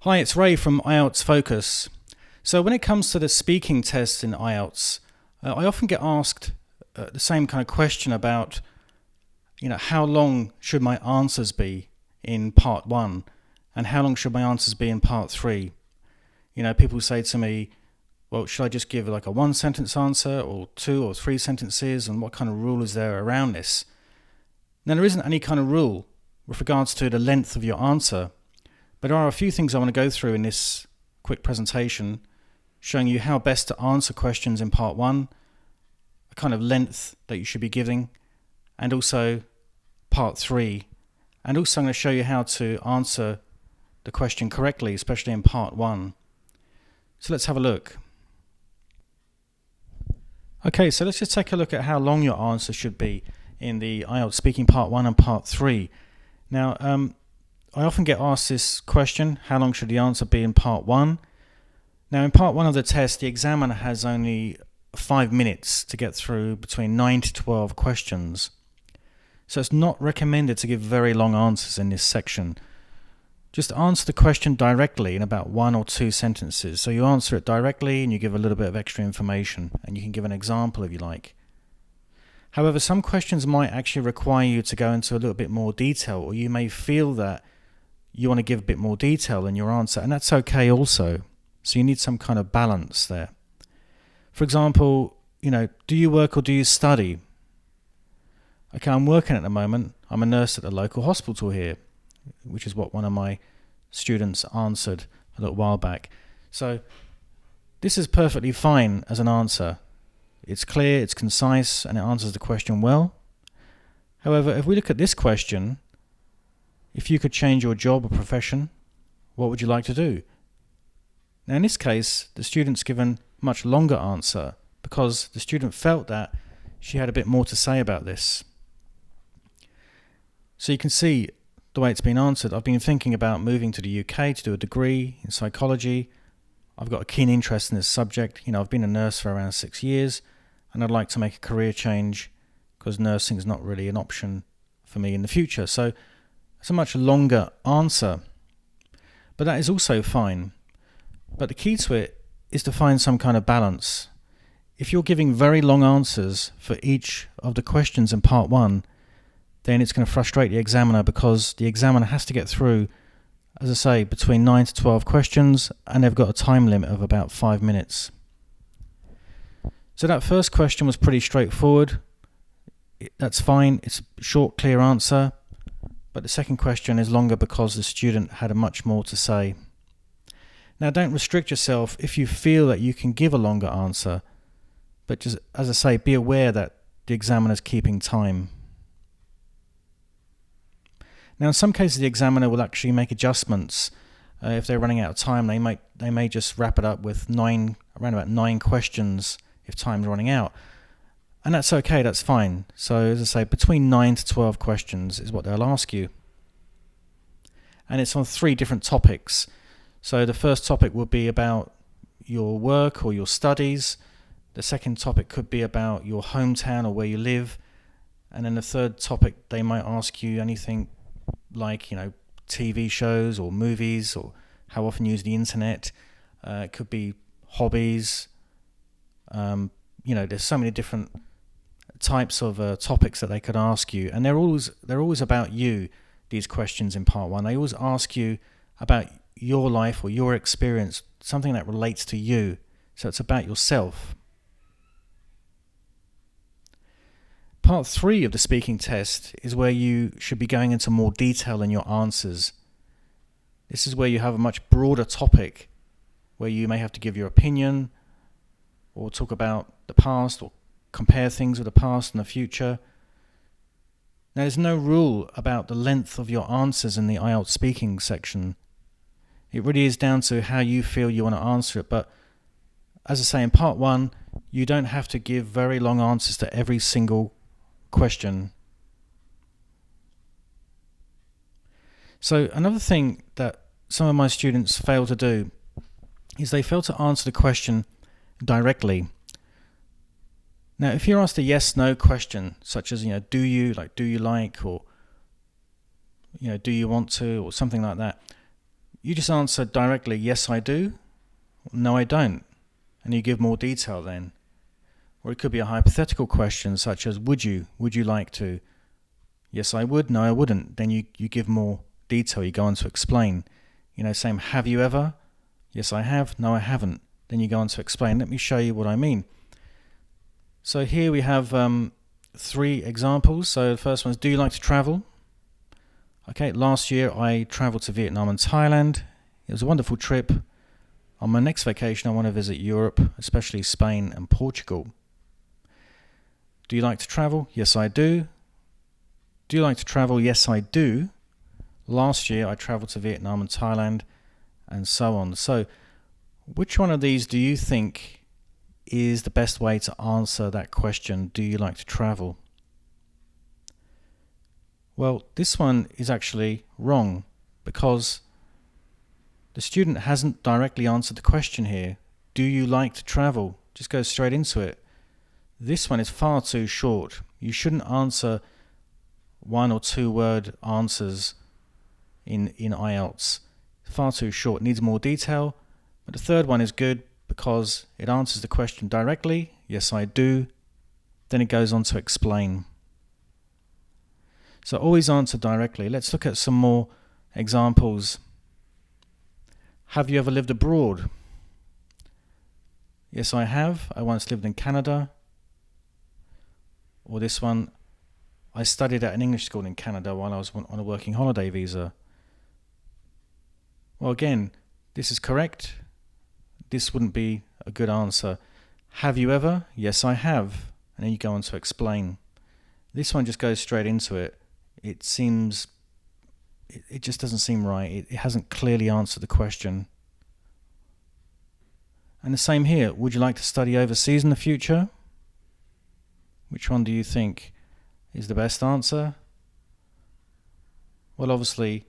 Hi, it's Ray from IELTS Focus. So when it comes to the speaking test in IELTS, I often get asked the same kind of question about, how long should my answers be in part one and how long should my answers be in part three? People say to me, well, should I just give like a one sentence answer or two or three sentences, and what kind of rule is there around this? Now, there isn't any kind of rule with regards to the length of your answer. But there are a few things I want to go through in this quick presentation, showing you how best to answer questions in part one, a kind of length that you should be giving, and also part three. And also I'm going to show you how to answer the question correctly, especially in part one. So let's have a look. Okay, so let's just take a look at how long your answer should be in the IELTS Speaking Part 1 and Part 3. Now, I often get asked this question, how long should the answer be in part one? Now, in part one of the test, the examiner has only 5 minutes to get through between 9 to 12 questions. So it's not recommended to give very long answers in this section. Just answer the question directly in about 1 or 2 sentences. So you answer it directly and you give a little bit of extra information, and you can give an example if you like. However, some questions might actually require you to go into a little bit more detail, or you may feel that you want to give a bit more detail in your answer, and that's okay also. So you need some kind of balance there. For example, do you work or do you study? Okay, I'm working at the moment. I'm a nurse at the local hospital here, which is what one of my students answered a little while back. So this is perfectly fine as an answer. It's clear, it's concise, and it answers the question well. However, if we look at this question, if you could change your job or profession, what would you like to do? Now, in this case, the student's given a much longer answer because the student felt that she had a bit more to say about this. So you can see the way it's been answered. I've been thinking about moving to the UK to do a degree in psychology. I've got a keen interest in this subject. I've been a nurse for around 6 years, and I'd like to make a career change because nursing is not really an option for me in the future. So it's a much longer answer, but that is also fine. But the key to it is to find some kind of balance. If you're giving very long answers for each of the questions in part one, then it's going to frustrate the examiner because the examiner has to get through, as I say, between 9 to 12 questions, and they've got a time limit of about 5 minutes. So that first question was pretty straightforward. That's fine. It's a short, clear answer. But the second question is longer because the student had much more to say. Now, don't restrict yourself if you feel that you can give a longer answer, but just, as I say, be aware that the examiner is keeping time. Now, in some cases, the examiner will actually make adjustments. If they're running out of time, they may just wrap it up with around about 9 questions if time's running out. And that's okay, that's fine. So, as I say, between 9 to 12 questions is what they'll ask you. And it's on 3 different topics. So the first topic will be about your work or your studies. The second topic could be about your hometown or where you live. And then the third topic, they might ask you anything like, TV shows or movies, or how often you use the internet. It could be hobbies. There's so many different types of topics that they could ask you, and they're always about you. These questions in part one, they always ask you about your life or your experience, something that relates to you. So it's about yourself. Part 3 of the speaking test is where you should be going into more detail in your answers. This is where you have a much broader topic, where you may have to give your opinion, or talk about the past, or compare things with the past and the future. Now, there's no rule about the length of your answers in the IELTS speaking section. It really is down to how you feel you want to answer it. But as I say, in part 1, you don't have to give very long answers to every single question. So another thing that some of my students fail to do is they fail to answer the question directly. Now, if you're asked a yes/no question, such as, do you like, or, do you want to, or something like that, You just answer directly, yes I do, no I don't, and you give more detail then. Or it could be a hypothetical question such as would you like to? Yes I would, no I wouldn't. Then you give more detail, you go on to explain. Same, have you ever? Yes I have, no I haven't. Then you go on to explain. Let me show you what I mean. So here we have 3 examples. So the first one is, do you like to travel? Okay, last year I travelled to Vietnam and Thailand. It was a wonderful trip. On my next vacation I want to visit Europe, especially Spain and Portugal. Do you like to travel? Yes I do. Do you like to travel? Yes I do. Last year I travelled to Vietnam and Thailand, and so on. So which one of these do you think is the best way to answer that question, do you like to travel? Well, this one is actually wrong, because the student hasn't directly answered the question here. Do you like to travel? Just go straight into it. This one is far too short. You shouldn't answer 1 or 2 word answers in IELTS. Far too short, needs more detail. But the third one is good because it answers the question directly, yes I do. Then it goes on to explain. So always answer directly. Let's look at some more examples. Have you ever lived abroad? Yes I have. I once lived in Canada. Or this one, I studied at an English school in Canada while I was on a working holiday visa. Well, again, this is correct. This wouldn't be a good answer. Have you ever? Yes, I have. And then you go on to explain. This one just goes straight into it. It just doesn't seem right. It hasn't clearly answered the question. And the same here. Would you like to study overseas in the future? Which one do you think is the best answer? Well, obviously,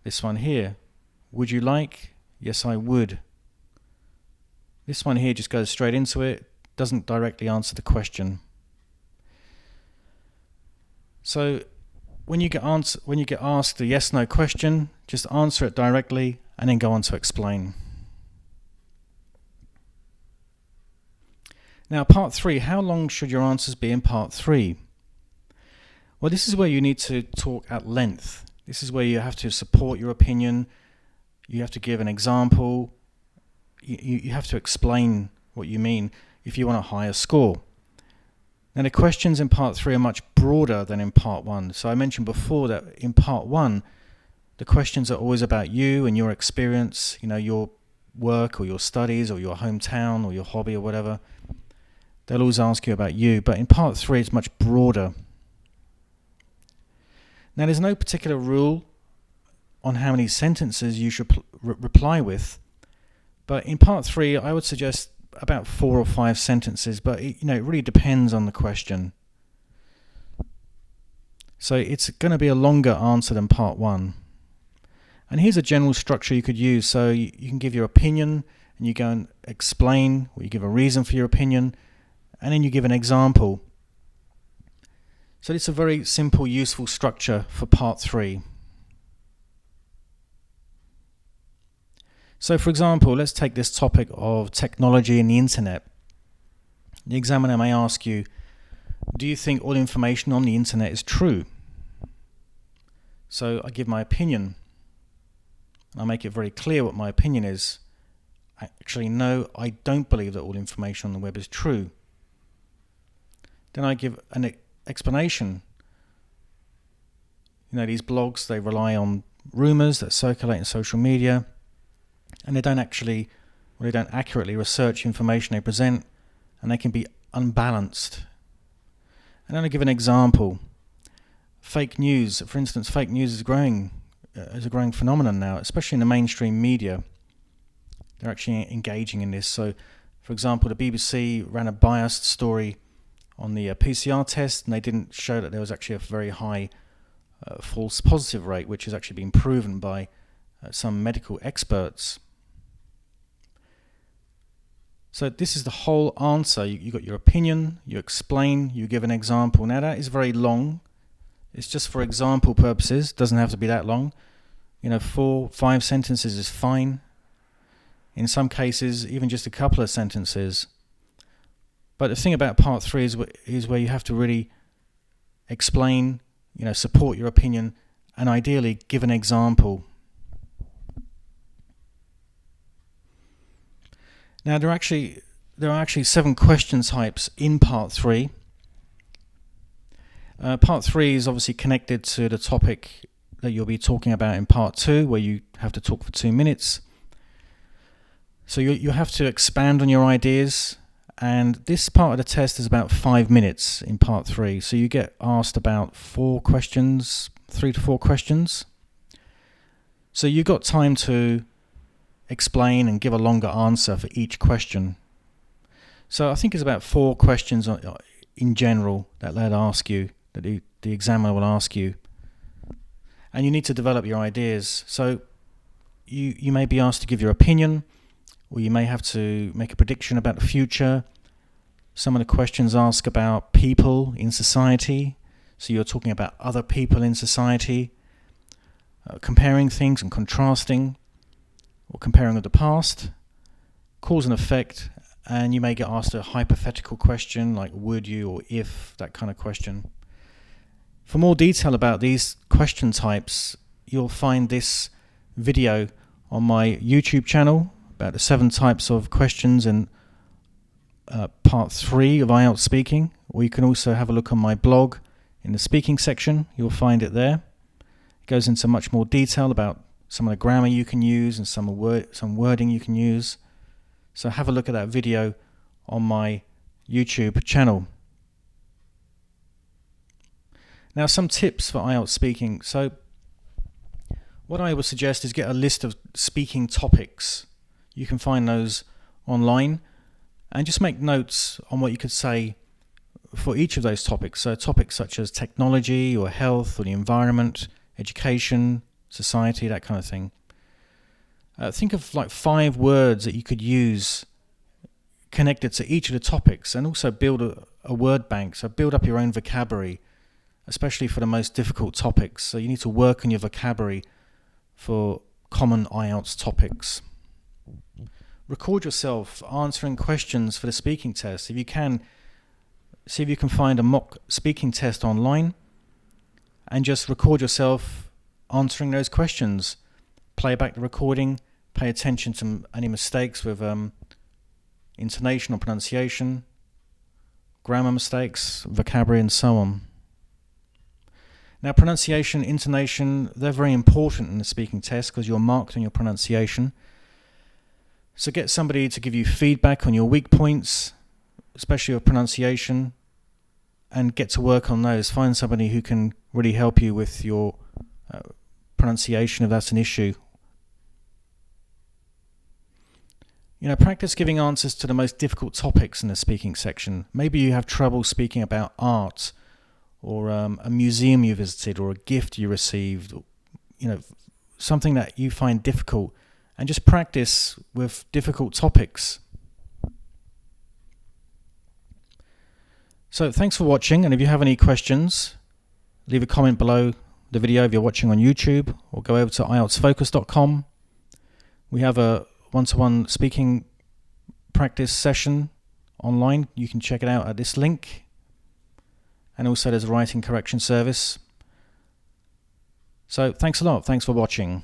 this one here. Would you like? Yes, I would. This one here just goes straight into it, doesn't directly answer the question. So when you get asked a yes/no question, just answer it directly and then go on to explain. Now, part 3, how long should your answers be in part 3? Well, this is where you need to talk at length. This is where you have to support your opinion. You have to give an example. You have to explain what you mean if you want a higher score. Now, the questions in part 3 are much broader than in part 1. So I mentioned before that in part 1, the questions are always about you and your experience, your work or your studies or your hometown or your hobby or whatever. They'll always ask you about you. But in part 3, it's much broader. Now, there's no particular rule on how many sentences you should reply with. But in part 3, I would suggest about 4 or 5 sentences, but it really depends on the question. So it's going to be a longer answer than part 1. And here's a general structure you could use. So you can give your opinion, and you go and explain, or you give a reason for your opinion, and then you give an example. So it's a very simple, useful structure for part 3. So for example, let's take this topic of technology and the internet. The examiner may ask you, do you think all information on the internet is true? So I give my opinion. I make it very clear what my opinion is. Actually, no, I don't believe that all information on the web is true. Then I give an explanation. These blogs, they rely on rumors that circulate in social media, and they don't accurately research information they present, and they can be unbalanced. And then I give an example. Fake news, for instance, fake news is a growing phenomenon now, especially in the mainstream media. They're actually engaging in this. So, for example, the BBC ran a biased story on the PCR test, and they didn't show that there was actually a very high false positive rate, which has actually been proven by some medical experts. So this is the whole answer. You got your opinion, you explain, you give an example. Now that is very long. It's just for example purposes. Doesn't have to be that long. 4, 5 sentences is fine. In some cases, even just a couple of sentences. But the thing about part 3 is where you have to really explain, support your opinion, and ideally give an example. Now, there are actually 7 question types in part 3. Part 3 is obviously connected to the topic that you'll be talking about in part 2, where you have to talk for 2 minutes. So you have to expand on your ideas, and this part of the test is about 5 minutes in part 3. So you get asked about 4 questions, 3 to 4 questions. So you've got time to explain and give a longer answer for each question. So I think it's about 4 questions in general that they'll ask you, that the examiner will ask you. And you need to develop your ideas. So you may be asked to give your opinion, or you may have to make a prediction about the future. Some of the questions ask about people in society. So you're talking about other people in society, comparing things and contrasting, or comparing with the past, cause and effect. And you may get asked a hypothetical question like would you or if, that kind of question. For more detail about these question types, you'll find this video on my YouTube channel about the 7 types of questions in part 3 of IELTS Speaking, or you can also have a look on my blog in the speaking section. You'll find it there. It goes into much more detail about some of the grammar you can use and some wording you can use. So have a look at that video on my YouTube channel. Now, some tips for IELTS speaking. So what I would suggest is get a list of speaking topics. You can find those online, and just make notes on what you could say for each of those topics. So topics such as technology or health or the environment, education, society, that kind of thing. Think of like 5 words that you could use connected to each of the topics, and also build a word bank. So build up your own vocabulary, especially for the most difficult topics. So you need to work on your vocabulary for common IELTS topics. Record yourself answering questions for the speaking test. If you can, see if you can find a mock speaking test online and just record yourself answering those questions. Play back the recording, pay attention to any mistakes with intonation or pronunciation, grammar mistakes, vocabulary, and so on. Now, pronunciation, intonation, they're very important in the speaking test because you're marked on your pronunciation. So get somebody to give you feedback on your weak points, especially with pronunciation, and get to work on those. Find somebody who can really help you with your pronunciation if that's an issue. Practice giving answers to the most difficult topics in the speaking section. Maybe you have trouble speaking about art, or a museum you visited, or a gift you received, something that you find difficult, and just practice with difficult topics. So thanks for watching, and if you have any questions, leave a comment below the video if you're watching on YouTube, or go over to ieltsfocus.com. We have a one-to-one speaking practice session online. You can check it out at this link. And also there's a writing correction service. So thanks a lot. Thanks for watching.